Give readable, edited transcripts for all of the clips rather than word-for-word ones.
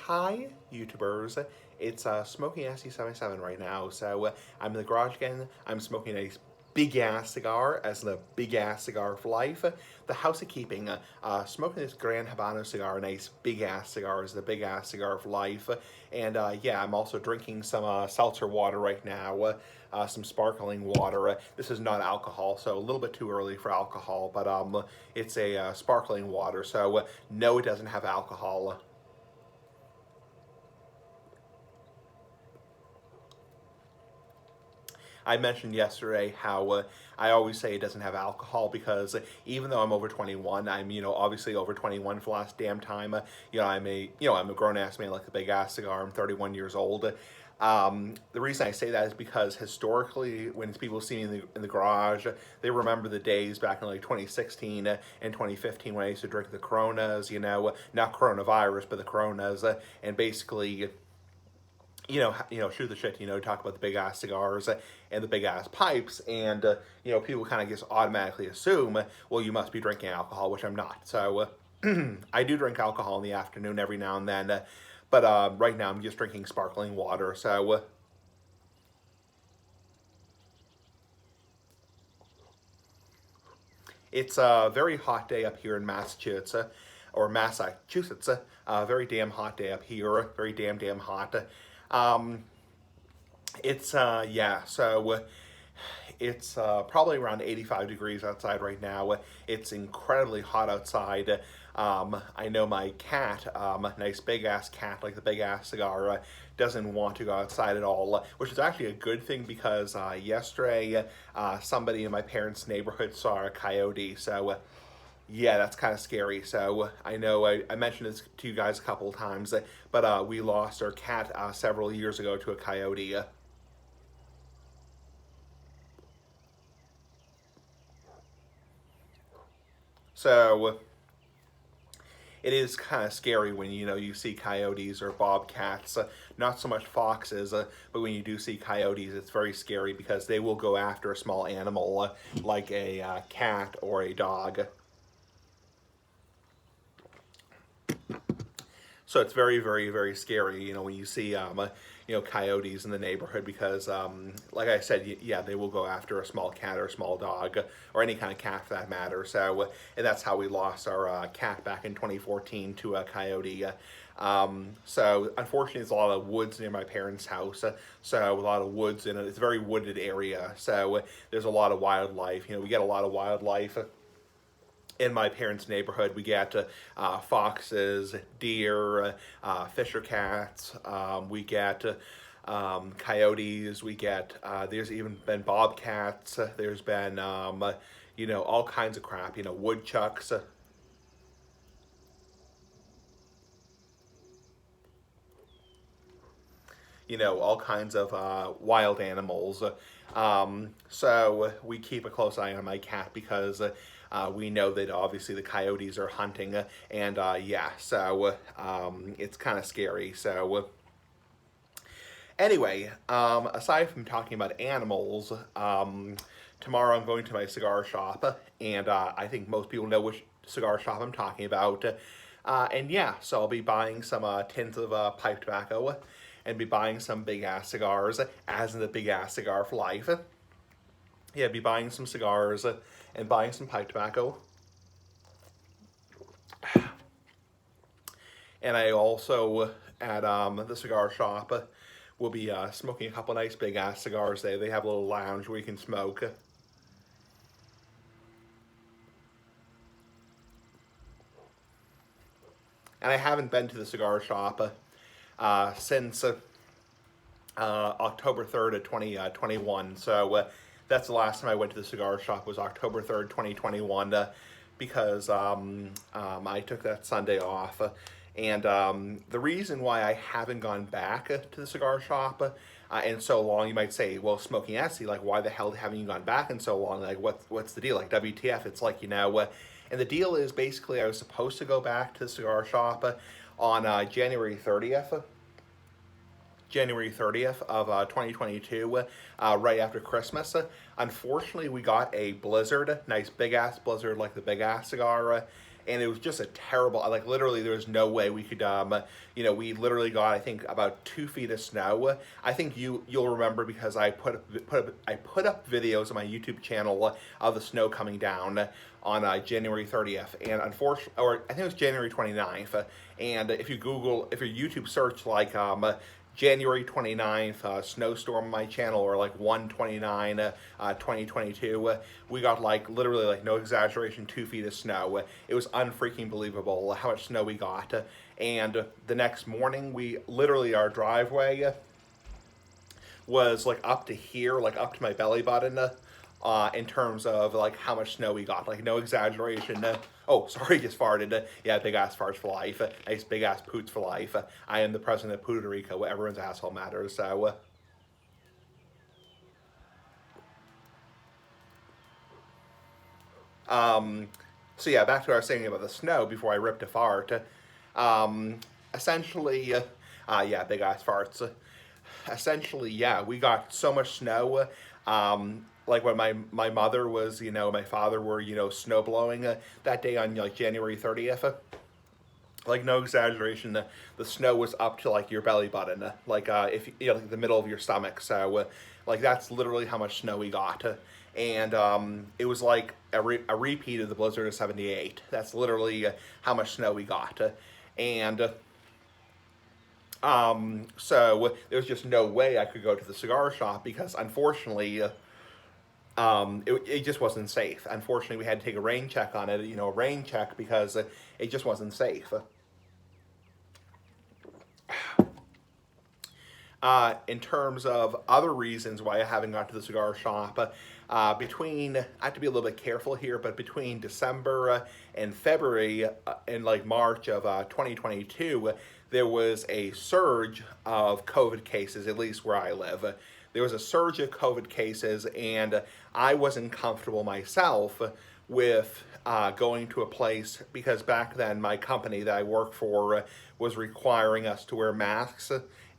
Hi, YouTubers. It's Smoking SC77 right now. I'm in the garage again. I'm smoking a big ass cigar, as in a big ass cigar for life. The House of Keeping. Smoking this Gran Habano cigar, a nice big ass cigar, is the big ass cigar for life. And yeah, I'm also drinking some seltzer water right now. Some sparkling water. This is not alcohol, so a little bit too early for alcohol, but it's a sparkling water, so no, it doesn't have alcohol. I mentioned yesterday how I always say it doesn't have alcohol because even though I'm over 21, I'm obviously over 21 for the last damn time. I'm a grown ass man like a big ass cigar. I'm 31 years old. The reason I say that is because historically, when people see me in the garage, they remember the days back in like 2016 and 2015 when I used to drink the Coronas. Not coronavirus, but the Coronas, and basically shoot the shit, talk about the big ass cigars and the big ass pipes, and people kind of just automatically assume, well, you must be drinking alcohol, which I'm not. So I do drink alcohol in the afternoon every now and then, but right now I'm just drinking sparkling water. So it's a very hot day up here in Massachusetts, or Massachusetts. A very damn hot day up here. Very damn hot. Um, it's yeah. So it's probably around 85 degrees outside right now. It's incredibly hot outside. I know my cat, a nice big ass cat like the big ass cigar, doesn't want to go outside at all, which is actually a good thing because yesterday somebody in my parents' neighborhood saw a coyote. So yeah, that's kind of scary. So I know I mentioned this to you guys a couple of times, but we lost our cat several years ago to a coyote. So it is kind of scary when you see coyotes or bobcats, not so much foxes, but when you do see coyotes, it's very scary because they will go after a small animal like a cat or a dog. So it's very scary, when you see coyotes in the neighborhood because, like I said, yeah, they will go after a small cat or a small dog or any kind of cat for that matter. So and that's how we lost our cat back in 2014 to a coyote. So unfortunately, there's a lot of woods near my parents' house. So a lot of woods in it. It's a very wooded area. So there's a lot of wildlife. We get a lot of wildlife in my parents' neighborhood. We get foxes, deer, fisher cats. We get coyotes. We get there's even been bobcats. There's been all kinds of crap. Woodchucks. All kinds of wild animals. So we keep a close eye on my cat because we know that obviously the coyotes are hunting, and yeah, so it's kind of scary. So anyway, aside from talking about animals, tomorrow I'm going to my cigar shop, and I think most people know which cigar shop I'm talking about. And yeah, so I'll be buying some tins of pipe tobacco and be buying some big ass cigars, as in the big ass cigar for life. Yeah, be buying some cigars and buying some pipe tobacco. And I also, at the cigar shop, will be smoking a couple nice big ass cigars there. They have a little lounge where you can smoke. And I haven't been to the cigar shop since October 3rd of 2021. So that's the last time I went to the cigar shop was October 3rd, 2021, because I took that Sunday off. And the reason why I haven't gone back to the cigar shop in so long, you might say, well, Smoking Essie, like, why the hell haven't you gone back in so long? Like, what's the deal? Like, WTF? It's like, and the deal is basically I was supposed to go back to the cigar shop on January 30th. January 30th of 2022, right after Christmas. Unfortunately, we got a blizzard, nice big ass blizzard like the big ass cigar, and it was just a terrible. Like literally, there was no way we could. We literally got, I think, about 2 feet of snow. I think you'll remember because I put up videos on my YouTube channel of the snow coming down on January 30th, and unfortunately, or I think it was January 29th. And if you YouTube search like January 29th snowstorm on my channel, or like 129 2022, we got like literally, like no exaggeration, 2 feet of snow. It was unfreaking believable how much snow we got. And the next morning, we literally, our driveway was like up to here, like up to my belly button, in terms of like how much snow we got. Like no exaggeration. Oh, sorry, just farted. Yeah, big ass farts for life. Nice big ass poots for life. I am the president of Puerto Rico. Everyone's asshole matters. So yeah, back to what I was saying about the snow before I ripped a fart. Essentially, yeah, big ass farts. Essentially, yeah, we got so much snow. Like when my mother was, my father were, snow blowing that day on like January 30th. Like no exaggeration, the snow was up to like your belly button, like if like the middle of your stomach. So, like that's literally how much snow we got, and it was like a repeat of the blizzard of '78. That's literally how much snow we got, and so there was just no way I could go to the cigar shop because unfortunately. It just wasn't safe. Unfortunately, we had to take a rain check on it, a rain check because it just wasn't safe. In terms of other reasons why I haven't gone to the cigar shop, I have to be a little bit careful here, but between December and February and like March of 2022, there was a surge of COVID cases, at least where I live. There was a surge of COVID cases, and I wasn't comfortable myself with going to a place because back then my company that I work for was requiring us to wear masks.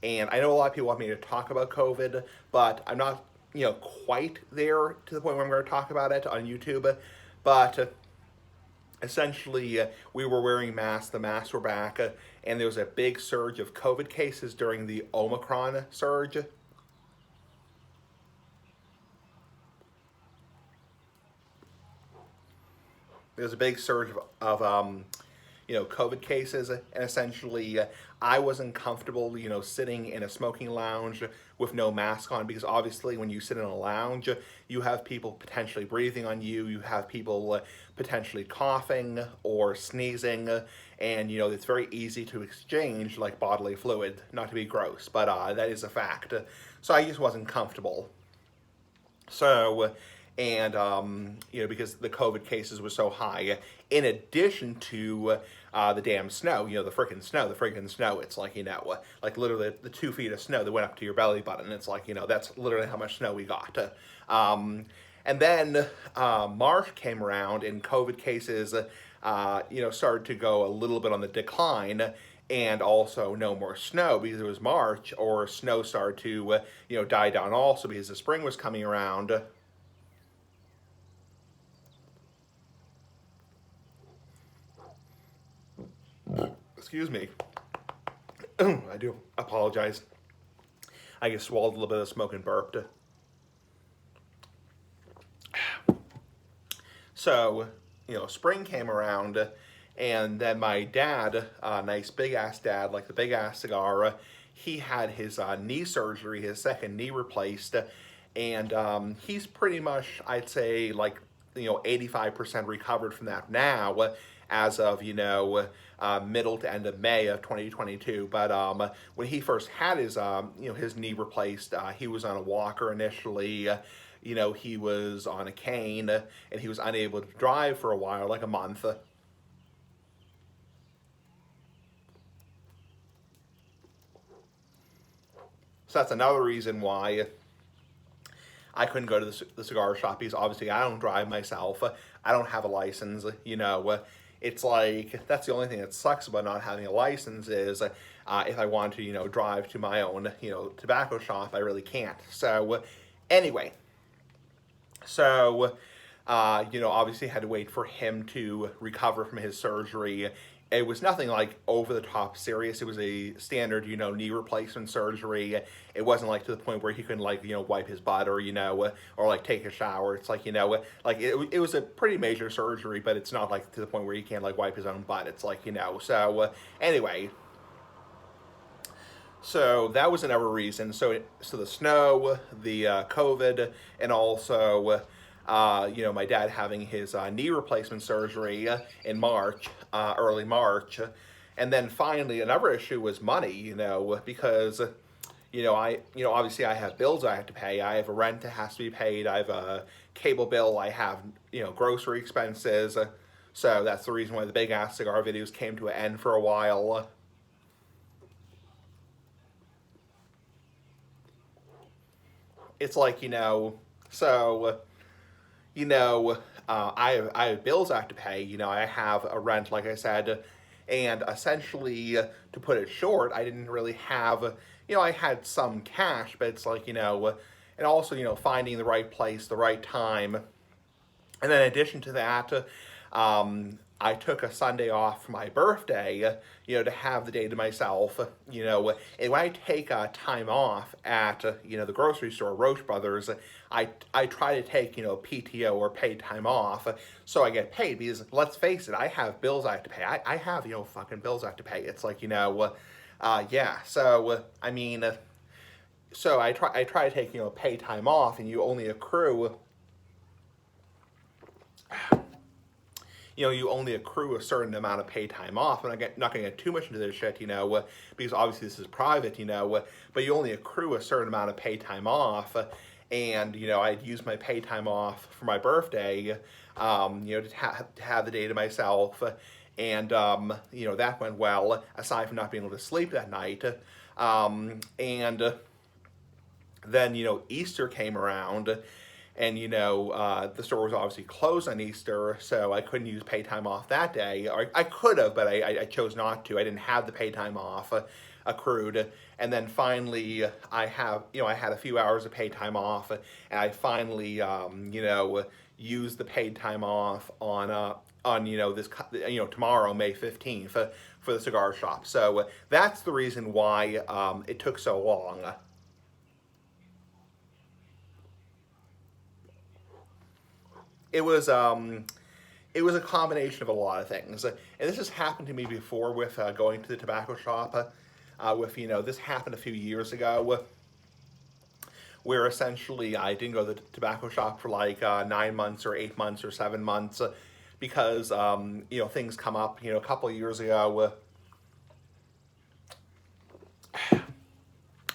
And I know a lot of people want me to talk about COVID, but I'm not, quite there to the point where I'm going to talk about it on YouTube. But essentially, we were wearing masks, the masks were back, and there was a big surge of COVID cases during the Omicron surge. There's a big surge of COVID cases, and essentially, I wasn't comfortable, sitting in a smoking lounge with no mask on, because obviously, when you sit in a lounge, you have people potentially breathing on you, you have people potentially coughing or sneezing, and it's very easy to exchange like bodily fluid. Not to be gross, but that is a fact. So I just wasn't comfortable. So. And because the COVID cases were so high, in addition to the damn snow, the freaking snow, it's like, like literally the 2 feet of snow that went up to your belly button. It's like, that's literally how much snow we got. And then March came around and COVID cases, started to go a little bit on the decline. And also no more snow because it was March, or snow started to, die down also because the spring was coming around. Excuse me. I do apologize. I just swallowed a little bit of smoke and burped. So, spring came around, and then my dad, nice big ass dad, like the big ass cigar, he had his knee surgery, his second knee replaced, and he's pretty much, I'd say, like 85% recovered from that now, as of middle to end of May of 2022. But when he first had his his knee replaced, he was on a walker initially. He was on a cane, and he was unable to drive for a while, like a month. So that's another reason why I couldn't go to the cigar shop, because obviously I don't drive myself. I don't have a license. It's like, that's the only thing that sucks about not having a license is if I want to, drive to my own, tobacco shop, I really can't. So anyway, so Obviously had to wait for him to recover from his surgery. It was nothing like over the top serious. It was a standard, knee replacement surgery. It wasn't like to the point where he couldn't like, wipe his butt or like take a shower. It's like, like it was a pretty major surgery, but it's not like to the point where he can't like wipe his own butt. It's like, so anyway, so that was another reason. So the snow, the COVID, and also, my dad having his knee replacement surgery in March, early March, and then finally another issue was money. Because obviously I have bills I have to pay. I have a rent that has to be paid. I have a cable bill. I have grocery expenses. So that's the reason why the Big Ass Cigar videos came to an end for a while. It's like, so, I have bills I have to pay. I have a rent, like I said, and essentially, to put it short, I didn't really have, I had some cash, but it's like, and also, finding the right place, the right time. And then in addition to that, I took a Sunday off for my birthday, to have the day to myself, and when I take time off at, the grocery store, Roche Brothers, I try to take, PTO or paid time off so I get paid because let's face it, I have bills I have to pay. I have, fucking bills I have to pay. It's like, yeah, so, I mean, so I try to take, paid time off and you only accrue you only accrue a certain amount of paid time off. And I'm not going to get too much into this shit, because obviously this is private, but you only accrue a certain amount of paid time off. And, I'd use my paid time off for my birthday, to have the day to myself. And, that went well, aside from not being able to sleep that night. And then, Easter came around. And, the store was obviously closed on Easter, so I couldn't use paid time off that day. Or I could have, but I chose not to. I didn't have the paid time off accrued. And then finally, I had a few hours of paid time off, and I finally, used the paid time off on this, tomorrow, May 15th, for the cigar shop. So that's the reason why it took so long. It was a combination of a lot of things, and this has happened to me before with going to the tobacco shop. This happened a few years ago, where essentially I didn't go to the tobacco shop for like 9 months or 8 months or 7 months, because things come up. A couple of years ago,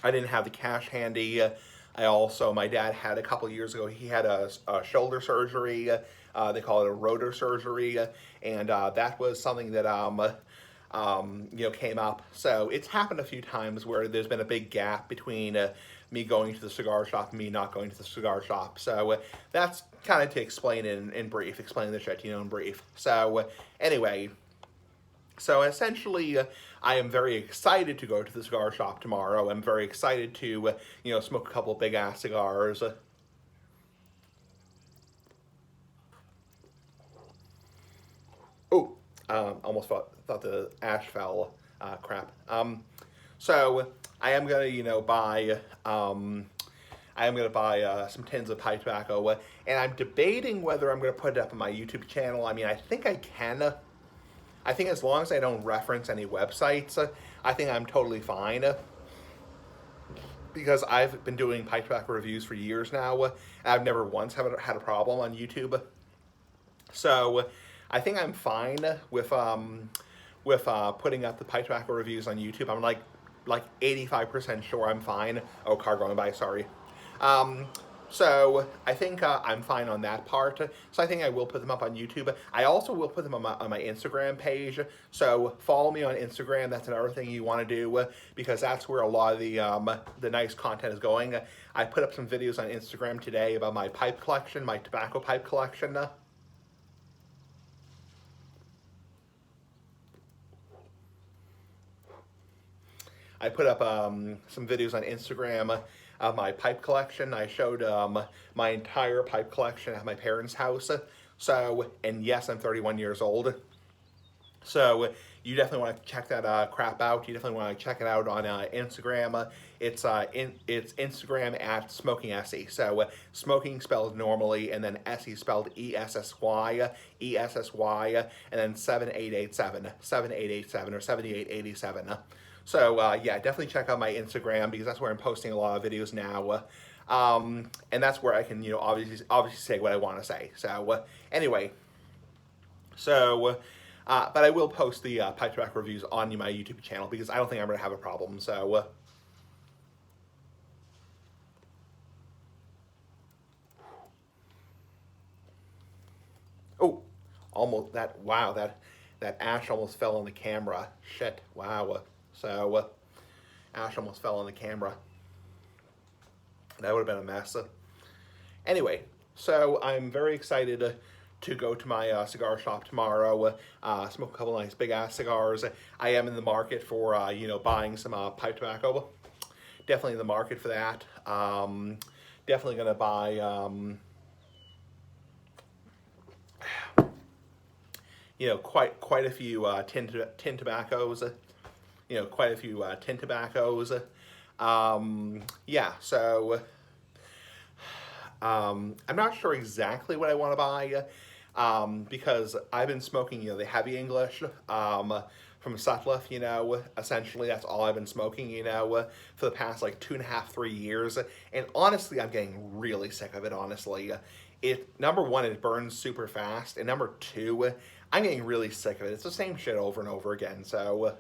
I didn't have the cash handy. My dad had a couple years ago, he had a shoulder surgery. They call it a rotor surgery. And that was something that, came up. So it's happened a few times where there's been a big gap between me going to the cigar shop and me not going to the cigar shop. So that's kind of to explain in brief, explain the shit, in brief. So anyway, so essentially, I am very excited to go to the cigar shop tomorrow. I'm very excited to, smoke a couple big ass cigars. Oh, almost thought the ash fell. Crap. So I am gonna, buy. I am going to buy some tins of pipe tobacco, and I'm debating whether I'm going to put it up on my YouTube channel. I mean, I think I can. I think as long as I don't reference any websites, I think I'm totally fine. Because I've been doing pipe tobacco reviews for years now, and I've never once had a problem on YouTube. So I think I'm fine with putting up the pipe tobacco reviews on YouTube. I'm like 85% sure I'm fine. Oh, car going by, sorry. So I think I'm fine on that part. So I think I will put them up on YouTube. I also will put them on my Instagram page. So follow me on Instagram. That's another thing you want to do, because that's where a lot of the nice content is going. I put up some videos on Instagram today about my pipe collection, my tobacco pipe collection. I put up some videos on Instagram my pipe collection. I showed my entire pipe collection at my parents' house. So, and yes, I'm 31 years old. So you definitely want to check that crap out. You definitely want to check it out on Instagram. It's Instagram at Smoking Essie. So smoking spelled normally, and then Essie spelled ESSY, ESSY, and then 7887 or 7887. So yeah, definitely check out my Instagram because that's where I'm posting a lot of videos now. And that's where I can, obviously say what I want to say. So anyway, so. But I will post the pipe tobacco reviews on my YouTube channel because I don't think I'm going to have a problem. So, oh, almost wow, that ash almost fell on the camera. Shit, wow. So, ash almost fell on the camera. That would have been a mess. Anyway, so I'm very excited to go to my cigar shop tomorrow, smoke a couple nice big ass cigars. I am in the market for buying some pipe tobacco. Definitely in the market for that. Definitely gonna buy quite a few tin tobaccos. Quite a few tin tobaccos. Yeah, so I'm not sure exactly what I want to buy because I've been smoking, the heavy English from Sutliff, essentially that's all I've been smoking, for the past like 2.5, 3 years. And honestly, I'm getting really sick of it, honestly. Number one, it burns super fast. And number two, I'm getting really sick of it. It's the same shit over and over again, so...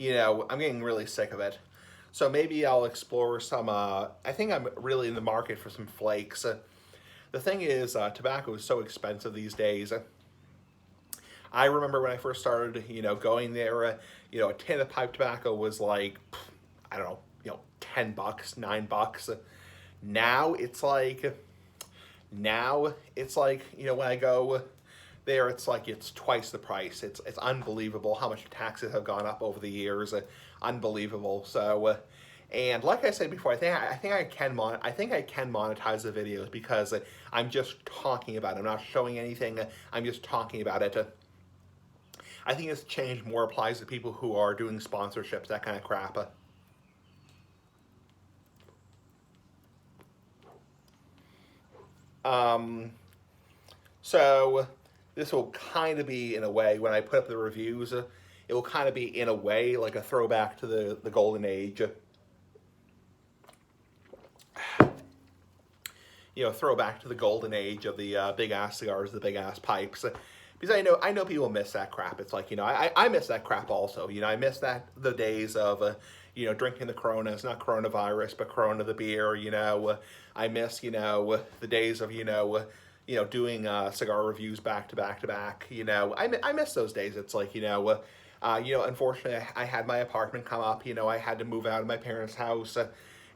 I'm getting really sick of it. So maybe I'll explore some, I think I'm really in the market for some flakes. The thing is, tobacco is so expensive these days. I remember when I first started, going there, a tin of pipe tobacco was like, I don't know, $10, $9. Now it's like, when I go there, it's twice the price. It's unbelievable how much taxes have gone up over the years. Unbelievable. So, and like I said before, I think I can monetize the videos because I'm just talking about it. I'm not showing anything. I'm just talking about it. I think this change more applies to people who are doing sponsorships, that kind of crap. So this will kind of be, in a way, when I put up the reviews, it will kind of be, in a way, like a throwback to the golden age. Throwback to the golden age of the big ass cigars, the big ass pipes. Because I know people miss that crap. It's like, I miss that crap also. I miss the days of, drinking the Coronas, not coronavirus, but Corona the beer. I miss, the days of, doing cigar reviews back to back to back. I miss those days. It's like, unfortunately, I had my apartment come up. I had to move out of my parents' house.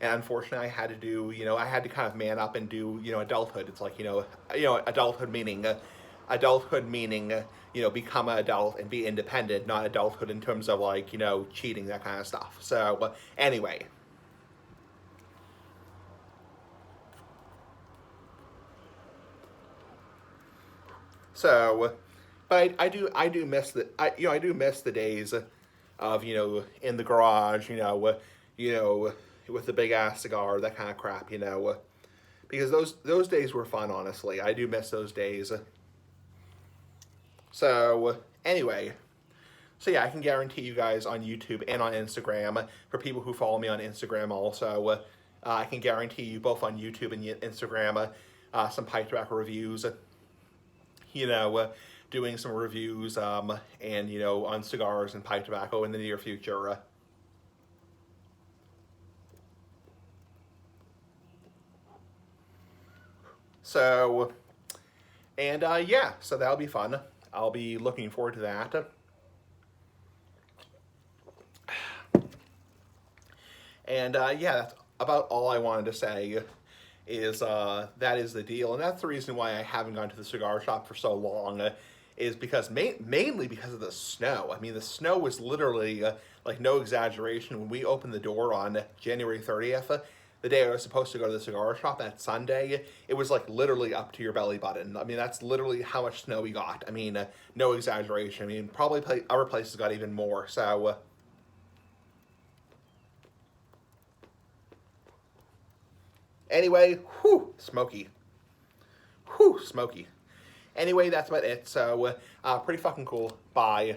And unfortunately, I had to do, I had to kind of man up and do, adulthood. It's like, adulthood meaning, become an adult and be independent, not adulthood in terms of like, cheating, that kind of stuff. So, anyway. So, but I do miss I do miss the days of, in the garage, with the big ass cigar, that kind of crap, because those days were fun, honestly. I do miss those days. So, anyway, so yeah, I can guarantee you guys on YouTube and on Instagram, for people who follow me on Instagram also, I can guarantee you both on YouTube and Instagram, some pipe tobacco reviews, doing some reviews, and, on cigars and pipe tobacco in the near future. So, and yeah, so that'll be fun. I'll be looking forward to that. And yeah, that's about all I wanted to say. Is that is the deal, and that's the reason why I haven't gone to the cigar shop for so long. is because mainly because of the snow. I mean, the snow was literally like no exaggeration. When we opened the door on January 30th, the day I was supposed to go to the cigar shop, that Sunday, it was like literally up to your belly button. I mean, that's literally how much snow we got. I mean, no exaggeration. I mean, probably other places got even more. So. Anyway, whew, smoky. Whew, smoky. Anyway, that's about it. So, pretty fucking cool. Bye.